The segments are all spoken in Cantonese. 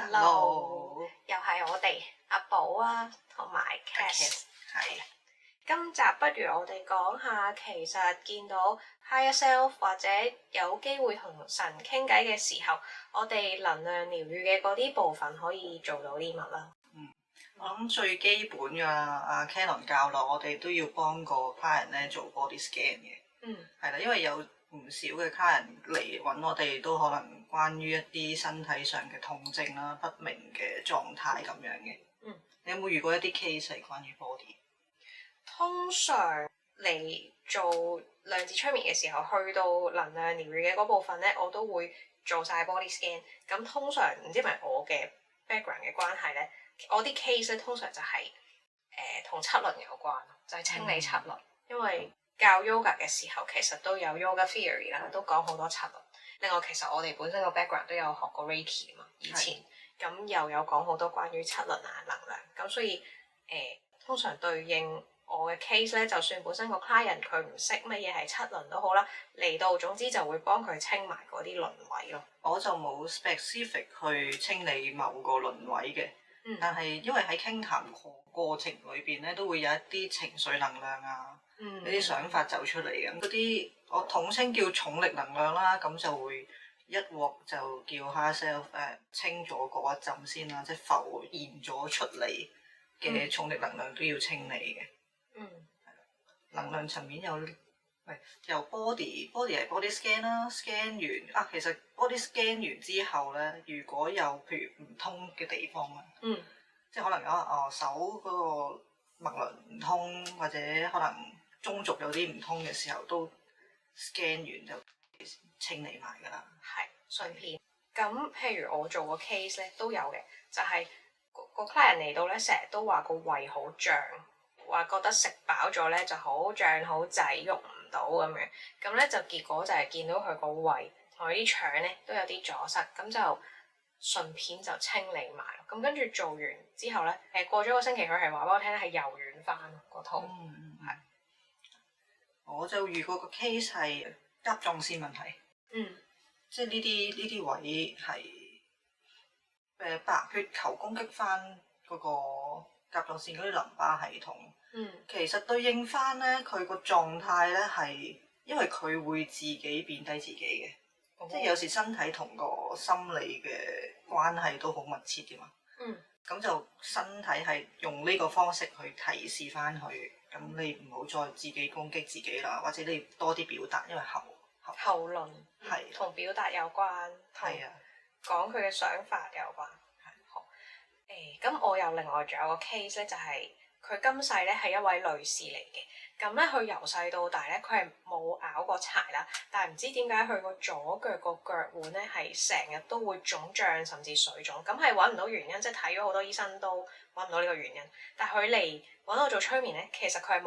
Hello，又係我哋阿寶啊，同埋 Cass。係。今集不如我哋講下，其實見到 Higher Self 或者有機會同神傾偈嘅時候，我哋能量療癒嘅嗰啲部分可以做到啲乜啦？我諗最基本㗎，阿 Canon 教落我哋都要幫個 client 咧做 body scan 嘅。係啦，因為有唔少嘅 client 嚟揾我哋，都可能關於一啲身體上嘅痛症啦、不明嘅狀態咁樣嘅。你有冇遇過一啲 case 係關於 body？通常嚟做量子催眠嘅時候，去到能量療癒嘅嗰部分咧，我都會做晒 body scan。咁通常唔知係咪我嘅 background 嘅關係咧，我啲 case 咧通常就係同七輪有關，就係清理七輪。因為教 yoga 嘅時候，其實都有 yoga theory 啦，都講好多七輪。另外，其實我哋本身個 background 都有學過 Reiki 啊嘛，以前咁又有講好多關於七輪啊能量。咁所以通常對應我嘅 case 咧，就算本身個 client 佢唔識乜嘢係七輪都好啦，嚟到總之就會幫佢清埋嗰啲輪位咯。我就冇 specific 去清理某個輪位嘅，但係因為喺傾談過程裏邊咧，都會有一啲情緒能量啊，有啲想法走出嚟嘅，嗰啲我統稱叫重力能量啦，咁就會一鑊就叫 Higher Self 清咗嗰一陣先啦，即係浮現咗出嚟嘅重力能量都要清理嘅。能量層面由 body 係 body scan 啦 ，scan 完啊，其實 body scan 完之後咧，如果有譬如唔通嘅地方啊，即係可能有手嗰個脈輪唔通，或者可能中軸有啲唔通嘅時候，都 scan 完就清理埋㗎啦。係順便咁，譬如我做個 case 咧都有嘅，就係個 client 嚟到咧，成日都話個胃好脹。話覺得食飽咗咧就好脹好滯，喐唔到咁樣，咁咧就結果就係見到佢個胃同佢啲腸咧都有啲阻塞，咁就順便就清理埋。咁跟住做完之後咧，過咗個星期佢係話俾我聽咧係柔軟翻個肚。我就遇過個 case 係甲狀腺問題。即係呢啲位係白血球攻擊翻嗰個甲狀腺嗰啲淋巴系統。其實對應翻咧，佢個狀態咧係，因為佢會自己貶低自己嘅，即係有時身體同個心理嘅關係都好密切嘅嘛。咁就身體係用呢個方式去提示翻佢，咁你唔好再自己攻擊自己啦，或者你多啲表達，因為後輪係同表達有關，係啊，講佢嘅想法有關。好，咁我又另外仲有個 case 咧，就係。佢今世咧係一位女士嚟嘅，咁咧佢由細到大咧，佢係冇拗過柴啦，但係唔知點解佢個左腳個腳腕咧係成日都會腫脹甚至水腫，咁係揾唔到原因，即係睇咗好多醫生都揾唔到呢個原因。但係佢嚟揾我做催眠咧，其實佢係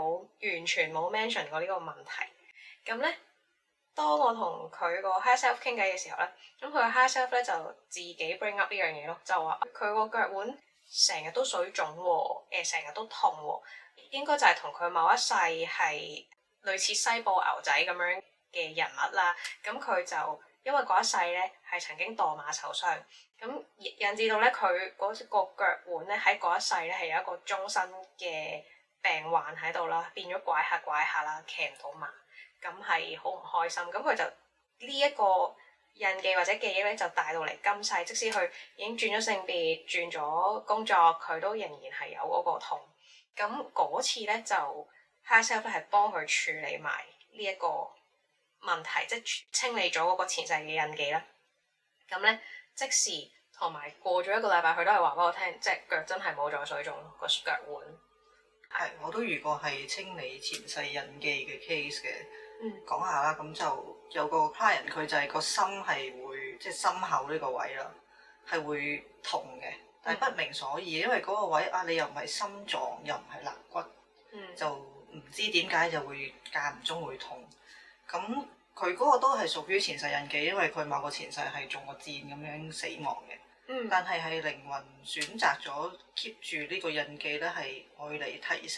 完全冇 mention 過呢個問題。咁咧，當我同佢個 Higher Self 傾偈嘅時候咧，咁佢個 Higher Self 咧就自己 bring up 呢樣嘢咯，就話佢個腳腕成日都水腫喎，成日都痛喎，應該就係同佢某一世係類似西部牛仔咁樣嘅人物啦。咁佢就因為嗰一世咧係曾經墮馬受傷，咁引致到咧佢嗰個腳腕咧喺嗰一世咧係有一個終身嘅病患喺度啦，變咗拐下啦，騎唔到馬，咁係好唔開心。咁佢就呢一個印記或者記憶咧就帶到嚟今世，即使佢已經轉咗性別、轉咗工作，佢都仍然係有嗰個痛。咁嗰次咧就 Higher Self 係幫佢處理埋呢一個問題，即係清理咗嗰個前世嘅印記啦。咁咧即時同埋過咗一個禮拜，佢都係話俾我聽，即係腳真係冇咗水腫咯，個腳腕。係，我都遇過係清理前世印記嘅 case 嘅。講下啦，咁就有個 client 佢就係個心係會即係心口呢個位啦，係會痛嘅，但係不明所以，因為嗰個位你又唔係心臟，又唔係肋骨，就唔知點解就會間唔中會痛。咁佢嗰個都係屬於前世印記，因為佢某個前世係中過箭咁樣死亡嘅。但係靈魂選擇咗 keep 住呢個印記咧，係愛嚟提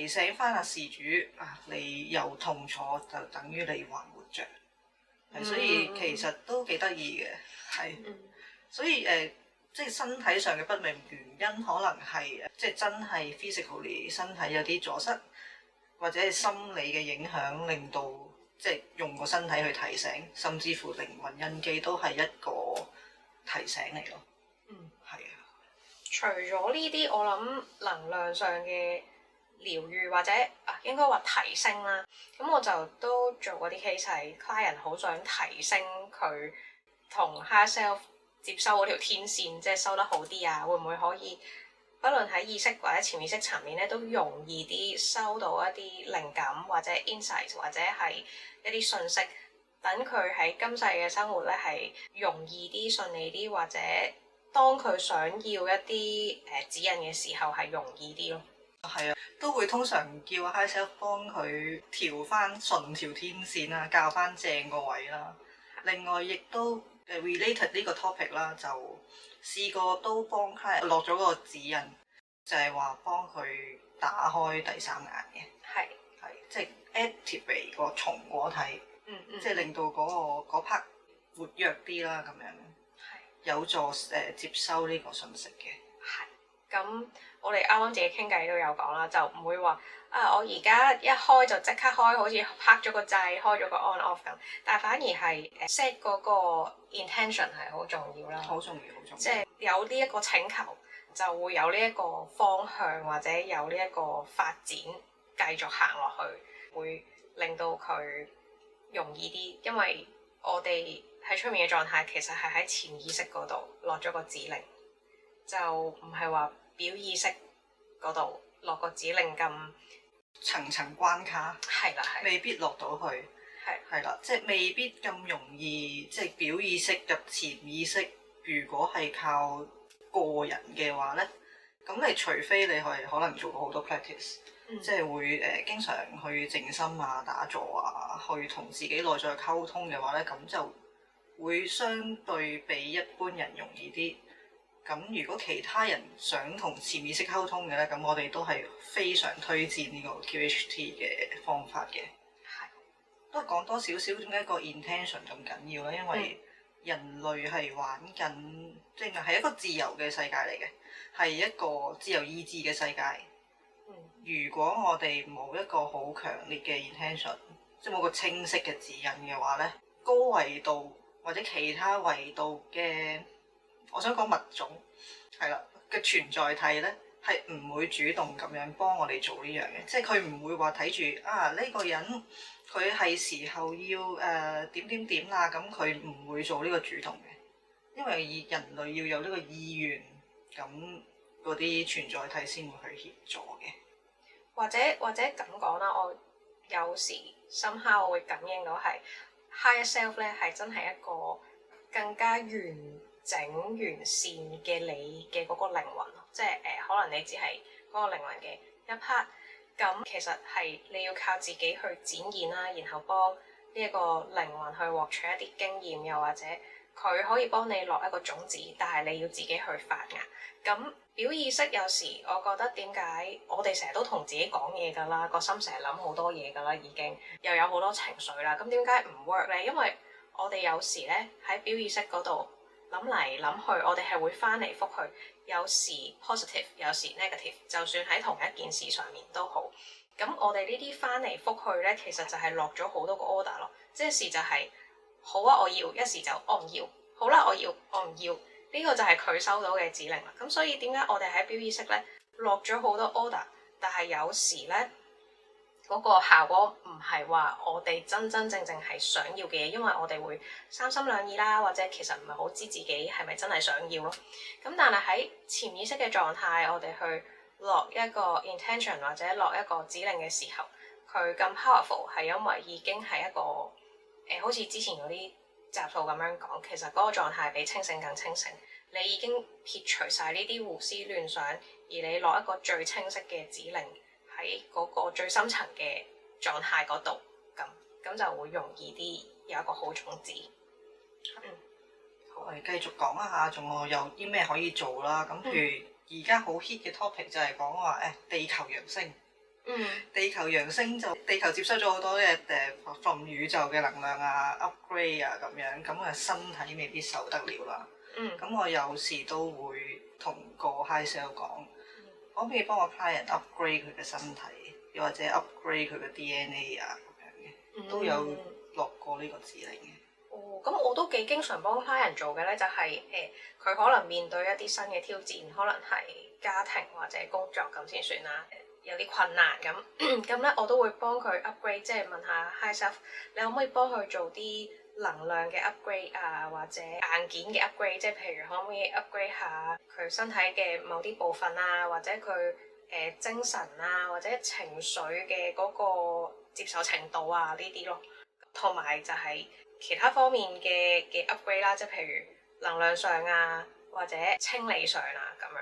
醒翻阿事主你有痛楚就等於你還活着，所以其實都幾得意嘅，係。所以即係身體上嘅不明原因，可能係即係真係 physically 身體有啲阻塞，或者係心理嘅影響，令到即係用個身體去提醒，甚至乎靈魂印記都係一個提醒嚟咯。係啊。除咗呢啲，我諗能量上嘅療愈或者應該話提升啦。咁我就都做過啲 case 係 client 好想提升佢同 higher self 接收嗰條天線，即係收得好啲啊，會唔會可以不論喺意識或者潛意識層面咧，都容易啲收到一啲靈感或者 insight 或者係一啲信息，等佢喺今世嘅生活咧係容易啲、順利啲，或者當佢想要一啲指引嘅時候係容易啲咯。係啊，都會通常叫 higher self 幫佢調翻順條天線啦，校翻正個位啦。另外亦都related 呢個 topic 啦，就試過都幫 client 落咗個指引，就係話幫佢打開第三眼嘅。係即係 activate 個松果體，即係令到嗰 part 活躍啲啦，咁樣有助接收呢個信息嘅。咁我哋啱啱自己傾偈都有講啦，就唔會話我而家一開就即刻開，好似拍咗個掣，開咗個 on off 咁。但係反而係 set 嗰個 intention 係好重要啦。好重要，好重要。即係有呢一個請求，就會有呢一個方向或者有呢一個發展繼續行落去，會令到佢容易啲。因為我哋喺出面嘅狀態，其實係喺潛意識嗰度落咗個指令。就唔係話表意識嗰度落個指令咁層層關卡，係啦，未必落到去，係啦，即係未必咁容易，即係表意識入潛意識。如果係靠個人嘅話咧，咁你除非你係可能做過好多 practice，即係會經常去靜心啊、打坐啊，去同自己內在溝通嘅話咧，咁就會相對比一般人容易啲。咁如果其他人想同潛意識溝通嘅咧，咁我哋都係非常推薦呢個 QHT 嘅方法嘅。都講多少少點解個 intention 咁緊要咧？因為人類係玩緊，即係一個自由嘅世界嚟嘅，係一個自由意志嘅世界。如果我哋冇一個好強烈嘅 intention，即係冇個清晰嘅指引嘅話咧，高維度或者其他維度嘅，我想講物種係啦嘅存在體咧，係唔會主動咁樣幫我哋做呢樣嘅，即係佢唔會話睇住呢個人佢係時候要點點點啦，咁佢唔會做呢個主動嘅，因為人類要有呢個意願，咁嗰啲存在體先會去協助嘅。或者咁講啦，我有時深刻我會感應到係 higher self 咧，係真係一個更加完整完善嘅你嘅嗰個靈魂，即係可能你只係嗰個靈魂嘅一 part，咁其實係你要靠自己去展現啦，然後幫呢一個靈魂去獲取一啲經驗，又或者佢可以幫你落一個種子，但係你要自己去發芽。咁表意識有時我覺得點解我哋成日都同自己講嘢㗎啦，個心成日諗好多嘢㗎啦，已經又有好多情緒啦，咁點解唔 work 咧？因為我哋有時咧喺表意識嗰度諗嚟諗去，我哋係會翻嚟覆去，有時 positive， 有時 negative， 就算喺同一件事上面都好。咁我哋呢啲翻嚟覆去咧，其實就係落咗好多個 order 咯。即係時就係好啊，我要，一時就我唔要，好啦，我要，我唔要，呢個就係佢收到嘅指令啦。咁所以點解我哋喺表意識咧落咗好多 order，但係有時咧嗰個效果唔係話我哋真真正正係想要嘅嘢，因為我哋會三心兩意啦，或者其實唔係好知自己係咪真係想要咯。咁但係喺潛意識嘅狀態，我哋去落一個 intention 或者落一個指令嘅時候，佢咁 powerful 係因為已經係一個好似之前嗰啲集數咁樣講，其實嗰個狀態比清醒更清醒。你已經撇除晒呢啲胡思亂想，而你落一個最清晰嘅指令喺嗰個最深層嘅狀態嗰度，咁就會容易啲有一個好種子。好，我哋繼續講一下，仲有啲咩可以做啦？咁譬如而家好 hit 嘅 topic 就係講話地球揚升。地球揚升就地球接收咗好多嘅from宇宙嘅能量啊 upgrade 啊咁樣，咁啊身體未必受得了啦。咁我有時都會同個 high sell 講，可唔可以幫我 client upgrade 佢嘅身體，又或者 upgrade 佢嘅 DNA 啊咁樣嘅，都有落過呢個指令嘅。哦，咁我都幾經常幫 client 做嘅咧，就係佢可能面對一啲新嘅挑戰，可能係家庭或者工作咁先算啦。有啲困難咁，咁咧我都會幫佢 upgrade，即係問下 high self，你可唔可以幫佢做啲能量嘅 upgrade 啊，或者硬件嘅 upgrade，即係譬如可唔可以 upgrade 下佢身體嘅某啲部分啊，或者佢精神啊，或者情緒嘅嗰個接受程度啊呢啲咯，同埋就係其他方面嘅 upgrade 啦，即係譬如能量上啊，或者清理上啊咁樣。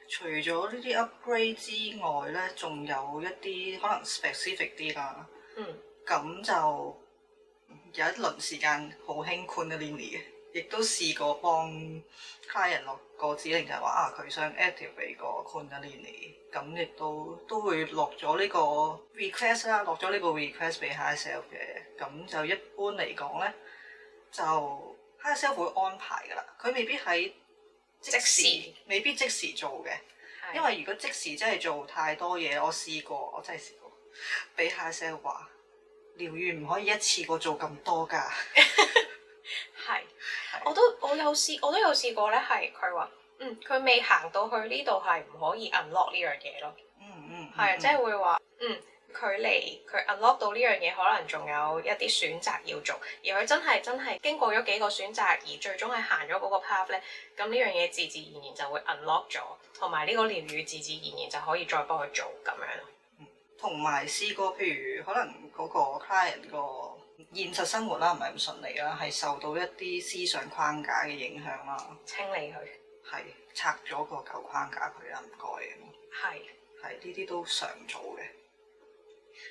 除咗呢啲 upgrade 之外咧，仲有一啲可能 specific 啲啦。咁就有一輪時間好興 Kundalini 嘅，亦都試過幫 client 落個指令，就係話佢想 activate 個 Kundalini，咁亦都會落咗呢個 request 啦，落咗呢個 request 俾 high self 嘅。咁就一般嚟講咧，就 high self 會安排噶啦，佢未必喺即時未必即時做嘅，因為如果即時真係做太多嘢，我真係試過，俾 high self 話療癒唔可以一次過做咁多㗎。係，我都有試過咧，係佢話佢未行到去呢度係唔可以 unlock 呢樣嘢咯。係即係會話距離佢 unlock 到呢樣嘢，可能仲有一啲選擇要做，而佢真係經過咗幾個選擇，而最終係行咗嗰個 path 咧，咁呢樣嘢自自然然就會 unlock 咗，同埋呢個療癒自自然然就可以再幫佢做咁樣。同埋試過，譬如可能嗰個 client 個現實生活啦，唔係咁順利啦，係受到一啲思想框架嘅影響啦，清理佢，係拆咗個舊框架佢啦，唔該咁。係呢啲都常做嘅。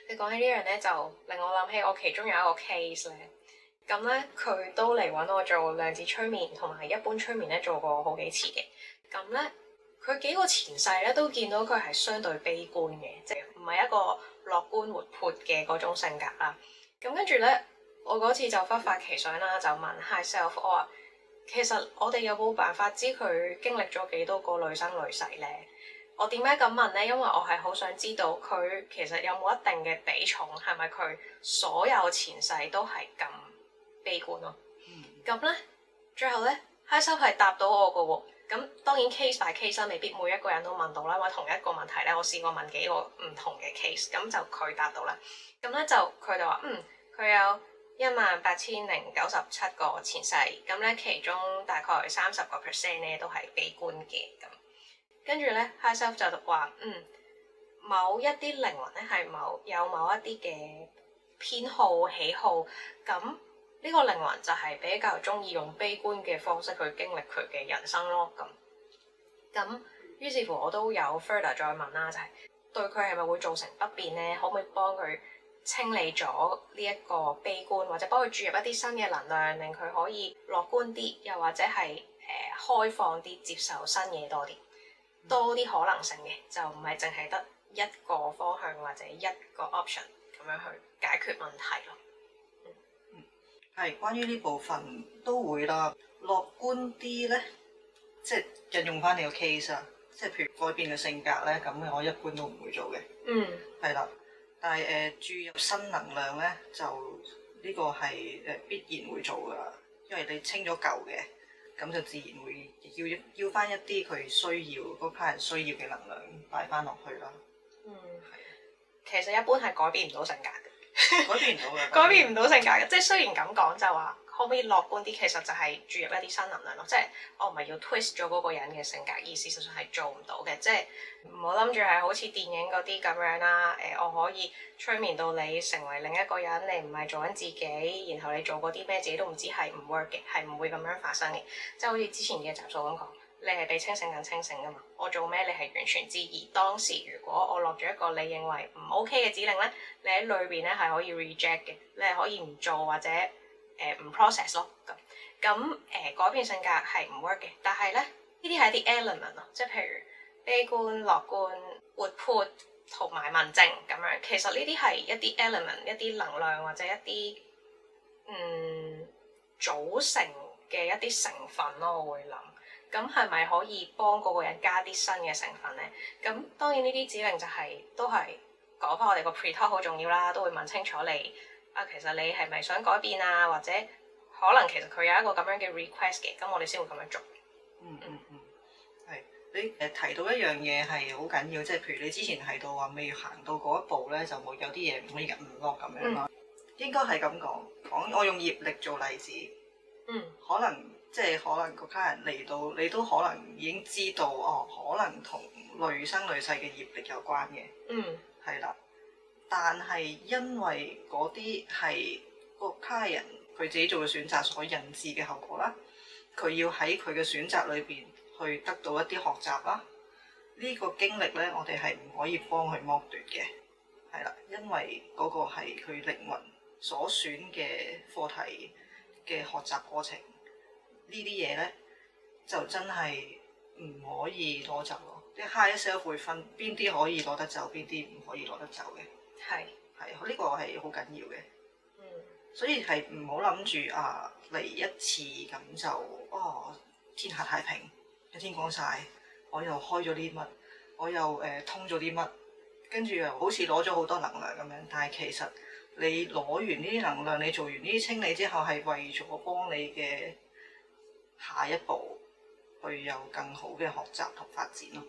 你講起呢樣咧，就令我諗起我其中有一個 case 咧。咁咧，佢都嚟揾我做量子催眠同埋一般催眠咧，做過好幾次嘅。咁咧，佢幾個前世咧都見到佢係相對悲觀嘅，即係唔係一個樂觀活潑嘅嗰種性格啦。咁跟住咧，我嗰次就忽發奇想啦，就問 high self，我話其實我哋有冇辦法知佢經歷咗幾多個累生累世咧？我點解咁問咧？因為我係好想知道佢其實有冇一定嘅比重，係咪佢所有前世都係咁悲觀咯？咁咧，最後咧 high self 係答到我嘅喎。咁當然 case by case 未必每一個人都問到啦，因為同一個問題咧，我試過問幾個唔同嘅 case，咁就佢答到啦。咁咧佢就話佢有18,097個前世，咁咧其中大概30% 咧都係悲觀嘅咁。跟住咧 high self 就話某一啲靈魂咧係有某一啲嘅偏好喜好，咁呢個靈魂就係比較中意用悲觀嘅方式去經歷佢嘅人生咯。咁於是乎我都有 further 再問啦，就係對佢係咪會造成不便咧？可唔可以幫佢清理咗呢一個悲觀，或者幫佢注入一啲新嘅能量，令佢可以樂觀啲，又或者係開放啲，接受新嘢多啲可能性嘅，就唔係淨係得一個方向或者一個 option 咁樣去解決問題咯。係關於呢部分都會啦，樂觀啲咧，即係引用翻你個 case 啊，即係譬如改變嘅性格咧，咁我一般都唔會做嘅。係啦，但係注入新能量咧，就呢個係必然會做噶，因為你清咗舊嘅，咁就自然會要翻一啲佢需要嗰批人需要嘅能量擺翻落去啦。其實一般係改變唔到性格嘅，改變唔到嘅，改變唔到性格嘅。即係雖然咁講就話可唔可以樂觀啲，其實就係注入一啲新能量咯。即係我唔係要 twist 咗嗰個人嘅性格，而事實上係做唔到嘅。即係唔好諗住係好似電影嗰啲咁樣啦。我可以催眠到你成為另一個人，你唔係做緊自己，然後你做嗰啲咩自己都唔知係唔 work 嘅，係唔會咁樣發生嘅。即係好似之前嘅集數咁講。你係被清醒緊清醒噶嘛？我做咩你係完全知，而當時如果我落咗一個你認為唔 OK 嘅指令咧，你喺裏邊咧係可以 reject 嘅，你係可以唔做或者唔 process 咯。咁改變性格係唔 work 嘅，但係咧呢啲係一啲 element 咯，即係譬如悲觀、樂觀、活潑同埋文靜咁樣。其實呢啲係一啲 element、一啲能量或者一啲組成嘅一啲成分咯，我會諗。咁係咪可以幫嗰個人加啲新嘅成分咧？咁當然呢啲指令就都係講翻我哋個 pre-talk 好重要啦，都會問清楚你其實你係咪想改變啊？或者可能其實佢有一個咁樣嘅 request 嘅，咁我哋先會咁樣做。係你提到一樣嘢係好緊要，即係譬如你之前提到話未行到嗰一步咧，就冇有啲嘢唔可以唔落咁樣啦。應該係咁講，我用業力做例子。可能個客人嚟到，你都可能已經知道可能同累生累世嘅業力有關嘅。係啦。但係因為嗰啲係個客人佢自己做嘅選擇所引致嘅後果啦，佢要喺佢嘅選擇裏邊去得到一啲學習啦。呢個經歷咧，我哋係唔可以幫佢剝奪嘅。係啦，因為嗰個係佢靈魂所選嘅課題嘅學習過程，呢啲嘢咧就真係唔可以攞走咯。啲 higher self 會分邊啲可以攞得走，邊啲唔可以攞得走嘅。係呢個係好緊要嘅。所以係唔好諗住嚟一次咁就天下太平，一天光晒，我又開咗啲乜，我又通咗啲乜，跟住又好似攞咗好多能量咁樣。但係其實你攞完呢啲能量，你做完呢啲清理之後，係為咗幫你嘅下一步去有更好嘅學習同發展咯。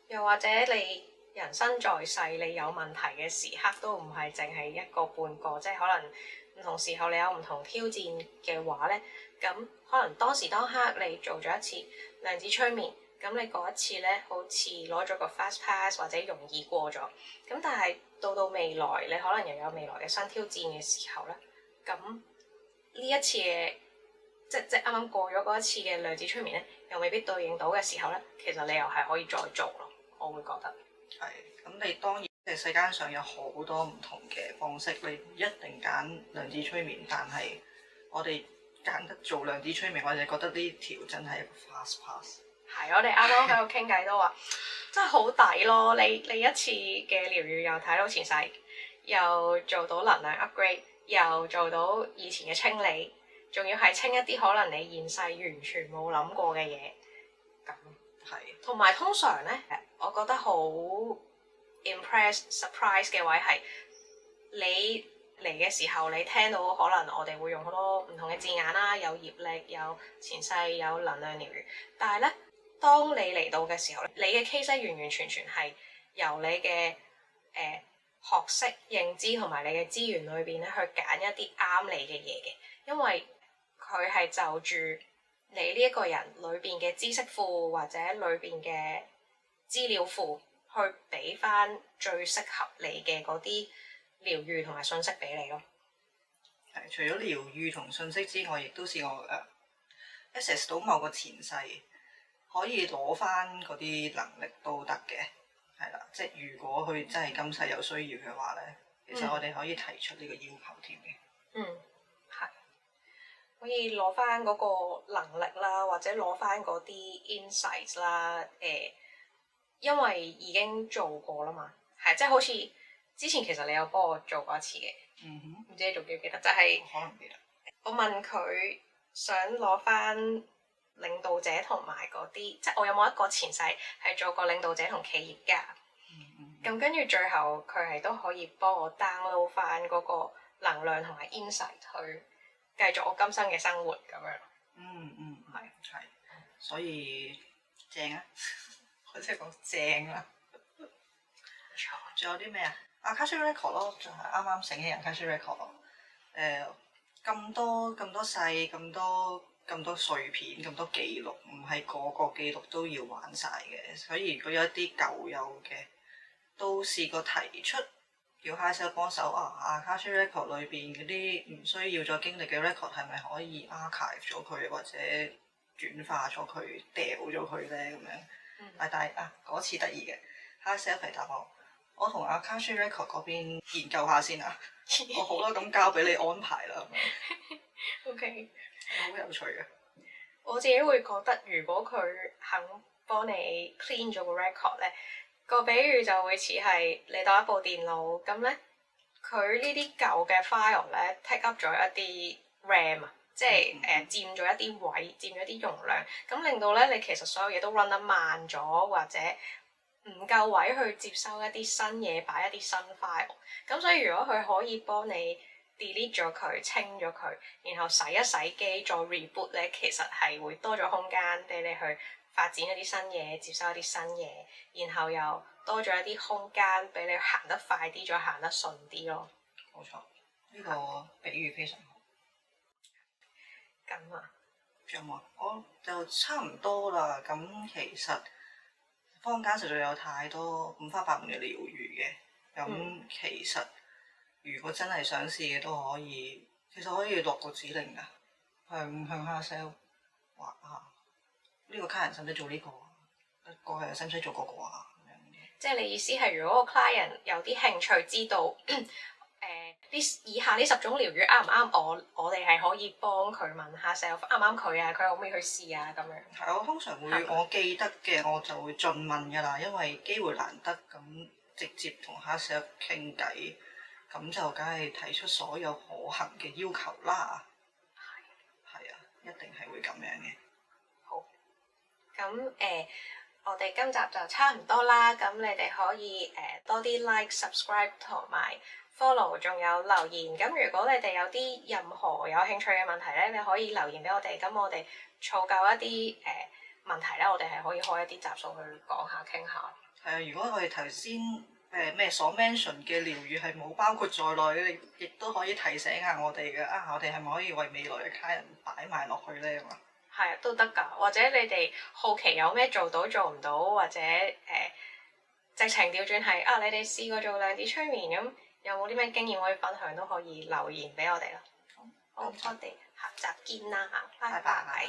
又或者你人生在世，你有問題嘅時刻都唔係淨係一個半個，即係可能唔同時候你有唔同挑戰嘅話咧，咁可能當時當刻你做咗一次量子催眠，咁你嗰一次咧好似攞咗個 fast pass 或者容易過咗，咁但係到未來你可能又有未來嘅新挑戰嘅時候咧，咁呢一次嘅即啱啱過咗嗰一次嘅量子催眠咧，又未必對應到嘅時候咧，其實你又係可以再做咯，我會覺得。係，咁你當然即係世間上有好多唔同嘅方式，你唔一定揀量子催眠，但係我哋揀得做量子催眠，我哋覺得呢條真係一個 fast pass。係，我哋啱啱喺度傾偈都話，真係好抵咯！你一次嘅療愈又睇到前世，又做到能量 upgrade，又做到以前嘅清理，仲要係清一啲可能你現世完全冇諗過嘅嘢。咁係，同埋通常咧，我覺得好 surprise 嘅位係你嚟嘅時候，你聽到可能我哋會用好多唔同嘅字眼啦，有業力，有前世，有能量療愈。但係咧，當你嚟到嘅時候，你嘅 case 完完全全係由你嘅學識、認知同埋你嘅資源裏邊咧，去揀一啲啱你嘅嘢嘅，因為佢係就住你呢一個人裏邊嘅知識庫或者裏邊嘅資料庫，去俾翻最適合你嘅嗰啲療愈同埋信息俾你咯。係，除咗療愈同信息之外，亦都試過access 到某個前世，可以攞翻嗰啲能力都得嘅。係啦，即係如果佢真係今世有需要嘅話咧，其實我哋可以提出呢個要求添嘅。係可以攞翻嗰個能力啦，或者攞翻嗰啲 insights 啦。因為已經做過啦嘛，係即係好似之前其實你有幫我做過一次嘅。唔知你仲記唔記得？就係可能記得。我問佢想攞翻領導者同埋嗰啲，即係我有冇一個前世係做過領導者同企業家？咁跟住最後佢係都可以幫我 download 翻嗰個能量同埋 insight 去繼續我今生嘅生活咁樣。係，所以正啊！我即係講正啦。冇錯。仲有啲咩啊？Akashic Record 咯，就係啱啱醒起 Akashic Record 咯。咁多世，咁多碎片，咁多記錄，唔係個個記錄都要玩晒嘅。所以如果有一啲舊有嘅，都試過提出叫 higher self 幫手Akashic Record 裏邊嗰啲唔需要再經歷嘅 record 係咪可以 archive 咗佢，或者轉化咗佢，掉咗佢咧咁樣？但係嗰次得意嘅 higher self 嚟答我同 Akashic Record 嗰邊研究下先啊。我好啦，咁交俾你安排啦。OK， 好有趣嘅。我自己會覺得，如果佢肯幫你 clean 咗個 record 咧，個比喻就會似係你當一部電腦咁咧，佢呢啲舊嘅 file 咧 take up 咗一啲 RAM 啊，即係佔咗一啲位，佔咗一啲容量，咁令到咧你其實所有嘢都 run 得慢咗，或者唔夠位去接收一啲新嘢，擺一啲新 file。咁所以如果佢可以幫你 delete 咗佢，清咗佢，然後洗一洗機再 reboot 咧，其實係會多咗空間俾你去發展一啲新嘢，接收一啲新嘢，然後又多咗一啲空間俾你行得快啲，再行得順啲咯。冇錯，呢個比喻非常好。咁啊，仲有冇？我就差唔多啦。咁其實坊間實在有太多五花八門嘅療愈嘅。咁其實如果真係想試嘅都可以，其實可以落個指令㗎，向下 sell 話呢個客人使唔使做呢個？個客人使唔使做嗰個啊？咁樣嘅。即係你意思係，如果個 client 有啲興趣知道以下呢10種療愈啱唔啱我哋係可以幫佢問下 self 啱唔啱佢啊？佢可唔可以去試啊？咁樣。係，我通常會我記得嘅我就會盡問㗎啦，因為機會難得，咁直接同下 self 傾偈，咁就梗係提出所有可行嘅要求啦。係啊，一定係會咁樣嘅。好。咁我哋今集就差唔多啦。咁你哋可以多啲 like、subscribe 同埋 follow，仲有留言。咁如果你哋有啲任何有興趣嘅問題咧，你可以留言俾我哋。咁我哋儲夠一啲問題咧，我哋係可以開一啲集數去講下、傾下。係啊，如果我哋頭先咩所 mention 嘅療愈係冇包括在內嘅，你亦都可以提醒下我哋嘅。我哋係咪可以為未來嘅客人擺埋落去咧？咁啊，係啊，都得㗎。或者你哋好奇有咩做到做唔到，或者直情調轉係你哋試過做量子催眠咁，有冇啲咩經驗可以分享，都可以留言俾我哋咯。好，我哋下集見啦嚇，拜拜。